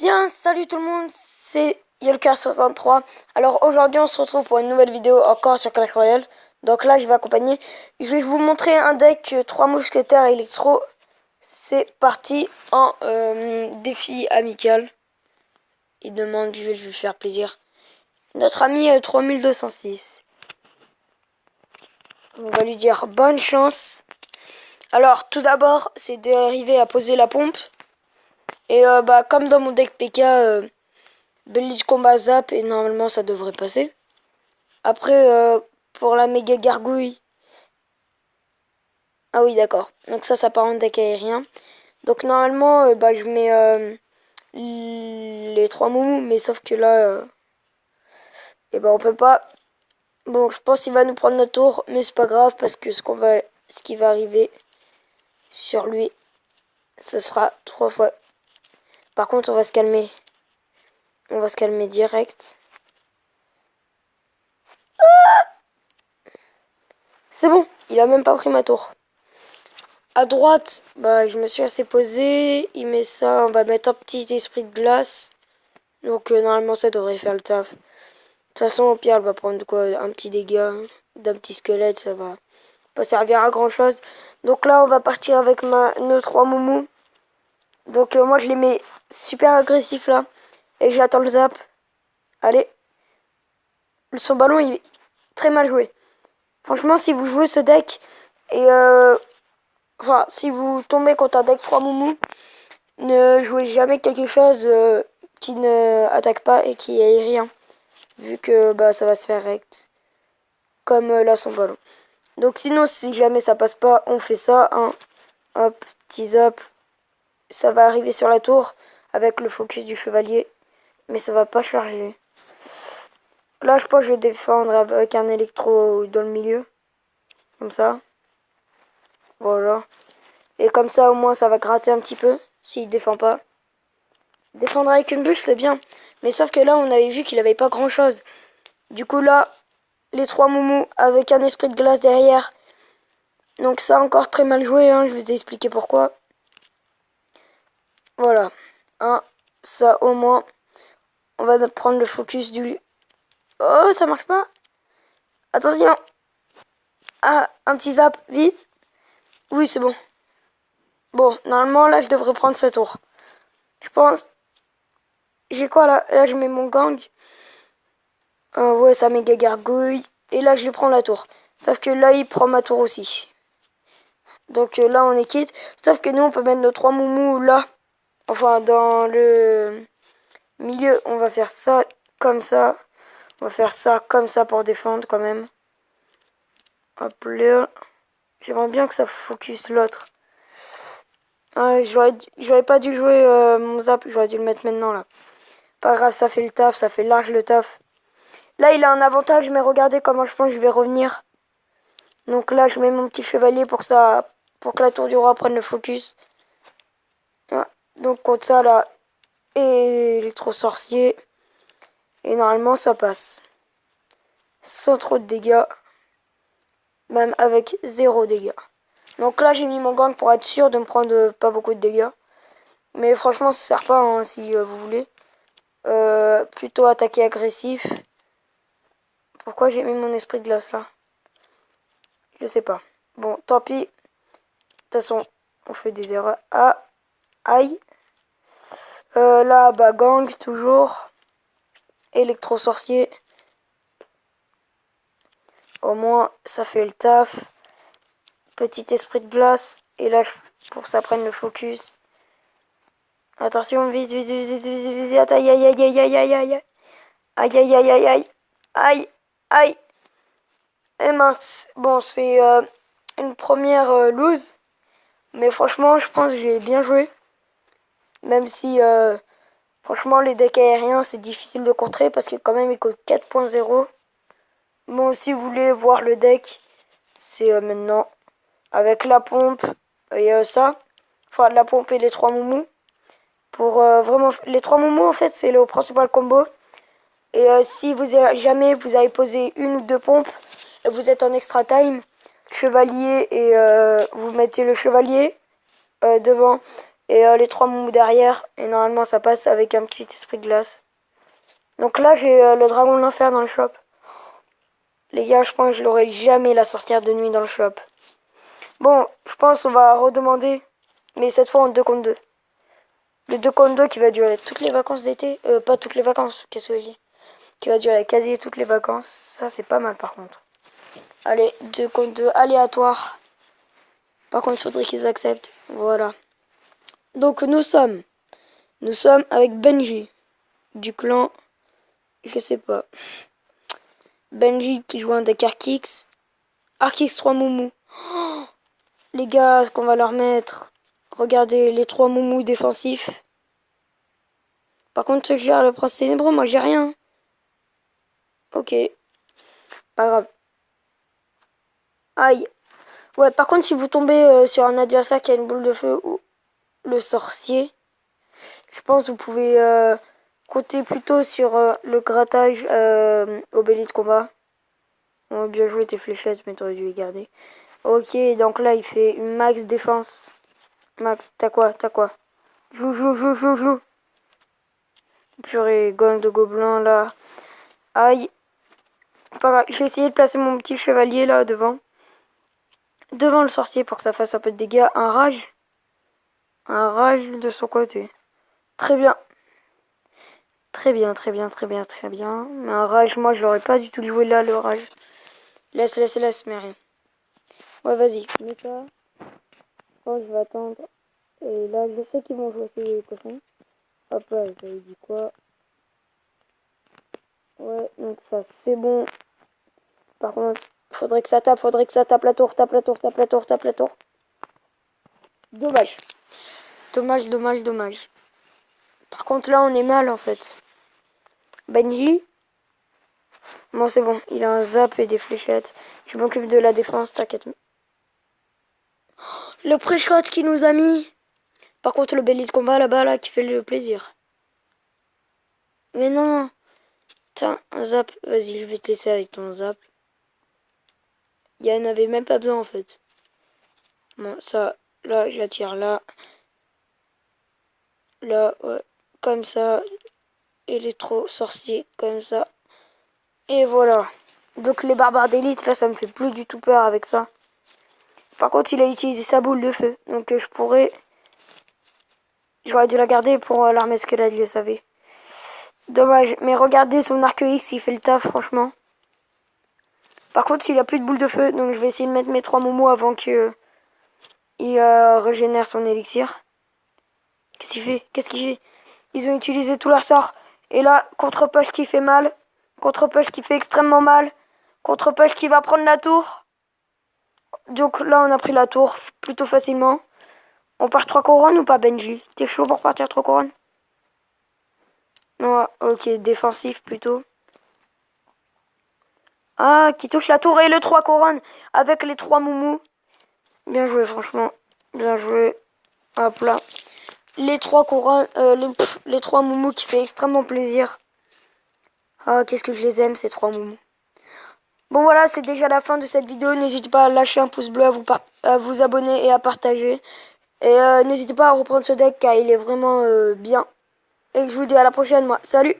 Bien, salut tout le monde, c'est Yolka63. Alors aujourd'hui on se retrouve pour une nouvelle vidéo encore sur Clash Royale. Donc là je vais accompagner. Je vais vous montrer un deck 3 mousquetaires électro. C'est parti en défi amical. Il demande, je vais lui faire plaisir. Notre ami 3206. On va lui dire bonne chance. Alors tout d'abord c'est d'arriver à poser la pompe. Et comme dans mon deck PK... Belly de combat zap et normalement ça devrait passer. Après pour la méga gargouille. Ah oui d'accord. Donc ça part en deck aérien. Donc normalement je mets les 3 moumous. Mais sauf que là on peut pas. Bon je pense qu'il va nous prendre notre tour. Mais c'est pas grave parce que ce qui va arriver sur lui, ce sera 3 fois. Par contre on va se calmer. On va se calmer direct. C'est bon, il a même pas pris ma tour. À droite, je me suis assez posé. Il met ça, on va mettre un petit esprit de glace. Donc normalement ça devrait faire le taf. De toute façon au pire elle va prendre quoi, un petit dégât d'un petit squelette, ça va pas servir à grand chose. Donc là on va partir avec nos 3 moumous. Donc moi je les mets super agressifs là. Et j'attends le zap. Allez. Son ballon il est très mal joué. Franchement si vous jouez ce deck et enfin, si vous tombez contre un deck 3 moumous, ne jouez jamais quelque chose qui ne attaque pas et qui est rien. Vu que ça va se faire rect. Comme là son ballon. Donc sinon, si jamais ça passe pas, on fait ça. Hein. Hop, petit zap. Ça va arriver sur la tour avec le focus du chevalier. Mais ça va pas charger. Là, je pense que je vais défendre avec un électro dans le milieu. Comme ça. Voilà. Et comme ça, au moins, ça va gratter un petit peu. S'il défend pas. Défendre avec une bûche, c'est bien. Mais sauf que là, on avait vu qu'il avait pas grand chose. Du coup, là, les 3 moumous avec un esprit de glace derrière. Donc ça, encore très mal joué. Hein, je vous ai expliqué pourquoi. Voilà. Hein, ça, au moins, on va prendre le focus du... Oh, ça marche pas. Attention. Ah, un petit zap, vite. Oui, c'est bon. Bon, normalement, là, je devrais prendre ce tour. Je pense... J'ai quoi, là? Là, je mets mon gang. Ouais, ça méga gargouille. Et là, je lui prends la tour. Sauf que là, il prend ma tour aussi. Donc là, on est quitte. Sauf que nous, on peut mettre nos 3 moumous là. Enfin, dans le milieu, on va faire ça comme ça. On va faire ça comme ça pour défendre quand même. Hop là. J'aimerais bien que ça focus l'autre. J'aurais pas dû jouer mon zap. J'aurais dû le mettre maintenant là. Pas grave, ça fait le taf. Ça fait large le taf. Là, il a un avantage, mais regardez comment je pense que je vais revenir. Donc là, je mets mon petit chevalier pour que la tour du roi prenne le focus. Ah, donc contre ça, là, électro-sorcier. Et normalement, ça passe. Sans trop de dégâts. Même avec 0 dégâts. Donc là, j'ai mis mon gang pour être sûr de me prendre pas beaucoup de dégâts. Mais franchement, ça sert pas hein, si vous voulez. Plutôt attaquer agressif. Pourquoi j'ai mis mon esprit de glace là? Je sais pas. Bon, tant pis. De toute façon, on fait des erreurs. Ah, aïe. Là, gang, toujours. Électro-sorcier. Au moins, ça fait le taf. Petit esprit de glace. Et là, pour que ça prenne le focus. Attention, vise. Aïe, aïe, aïe, aïe, aïe, aïe, aïe. Aïe, aïe, aïe, aïe, aïe. Aïe, aïe. Et mince. Bon, c'est une première lose. Mais franchement, je pense que j'ai bien joué. Même si, franchement, les decks aériens, c'est difficile de contrer parce que quand même, ils coûtent 4.0. Bon, si vous voulez voir le deck, c'est maintenant avec la pompe et ça. Enfin, la pompe et les 3 moumous. Pour vraiment, les 3 moumous, en fait, c'est le principal combo. Et si jamais vous avez posé une ou 2 pompes, vous êtes en extra time, chevalier et vous mettez le chevalier devant Et les 3 moumous derrière. Et normalement, ça passe avec un petit esprit de glace. Donc là, j'ai le dragon de l'enfer dans le shop. Les gars, je pense que je l'aurai jamais la sorcière de nuit dans le shop. Bon, je pense qu'on va redemander. Mais cette fois en 2 contre 2. Le 2 contre 2 qui va durer toutes les vacances d'été. Pas toutes les vacances, qu'est-ce que je dis? Qui va durer quasi toutes les vacances. Ça, c'est pas mal par contre. Allez, 2 contre 2 aléatoire. Par contre, il faudrait qu'ils acceptent. Voilà. Donc, nous sommes avec Benji. Du clan, je sais pas. Benji qui joue un deck Arkix. Arkix 3 moumous. Oh, les gars, ce qu'on va leur mettre. Regardez, les 3 moumous défensifs. Par contre, ceux qui gèrent le prince ténébreux, moi j'ai rien. Ok. Pas grave. Aïe. Ouais, par contre, si vous tombez sur un adversaire qui a une boule de feu ou le sorcier, je pense que vous pouvez compter plutôt sur le grattage au belly de combat. Oh, bien joué tes fléchettes, mais t'aurais dû les garder. Ok, donc là, il fait une max défense. Max, t'as quoi? Joue. Purée, gang de gobelins, là. Aïe. Pas grave, je vais essayer de placer mon petit chevalier, là, devant. Devant le sorcier pour que ça fasse un peu de dégâts. Un rage. Un rage de son côté. Très bien. Très bien. Mais un rage, moi, je l'aurais pas du tout joué là, le rage. Laisse, mais rien. Ouais, vas-y, mets ça. Oh, je vais attendre. Et là, je sais qu'ils vont jouer ces cochons. Hop là, j'avais dit quoi? Ouais, donc ça, c'est bon. Par contre, faudrait que ça tape la tour, tape la tour. Dommage. Dommage. Par contre, là, on est mal, en fait. Benji. Bon, c'est bon. Il a un zap et des fléchettes. Je m'occupe de la défense, t'inquiète. Le pré-shot qui nous a mis. Par contre, le belly de combat là-bas, là, qui fait le plaisir. Mais non. Tiens, un zap. Vas-y, je vais te laisser avec ton zap. Il n'y en avait même pas besoin, en fait. Bon, ça, là, j'attire là. Là, ouais. Comme ça. Électro sorcier, comme ça. Et voilà. Donc les barbares d'élite, là, ça me fait plus du tout peur avec ça. Par contre, il a utilisé sa boule de feu. Donc j'aurais dû la garder pour l'armée squelette, je le savais. Dommage. Mais regardez son arc X, il fait le taf, franchement. Par contre, il a plus de boule de feu, donc je vais essayer de mettre mes 3 momos avant que il régénère son élixir. Qu'est-ce qu'il fait? Ils ont utilisé tout leur sort. Et là, contre-push qui fait mal. Contre-push qui fait extrêmement mal. Contre-push qui va prendre la tour. Donc là, on a pris la tour plutôt facilement. On part 3 couronnes ou pas, Benji? T'es chaud pour partir 3 couronnes? Non, ok, défensif plutôt. Ah, qui touche la tour et le 3 couronnes avec les 3 moumous. Bien joué, franchement. Bien joué. Hop là. Les 3 couronnes, les 3 moumous qui fait extrêmement plaisir. Ah, qu'est-ce que je les aime, ces 3 moumous. Bon voilà, c'est déjà la fin de cette vidéo. N'hésitez pas à lâcher un pouce bleu, à vous abonner et à partager. Et n'hésitez pas à reprendre ce deck car il est vraiment bien. Et je vous dis à la prochaine, moi. Salut!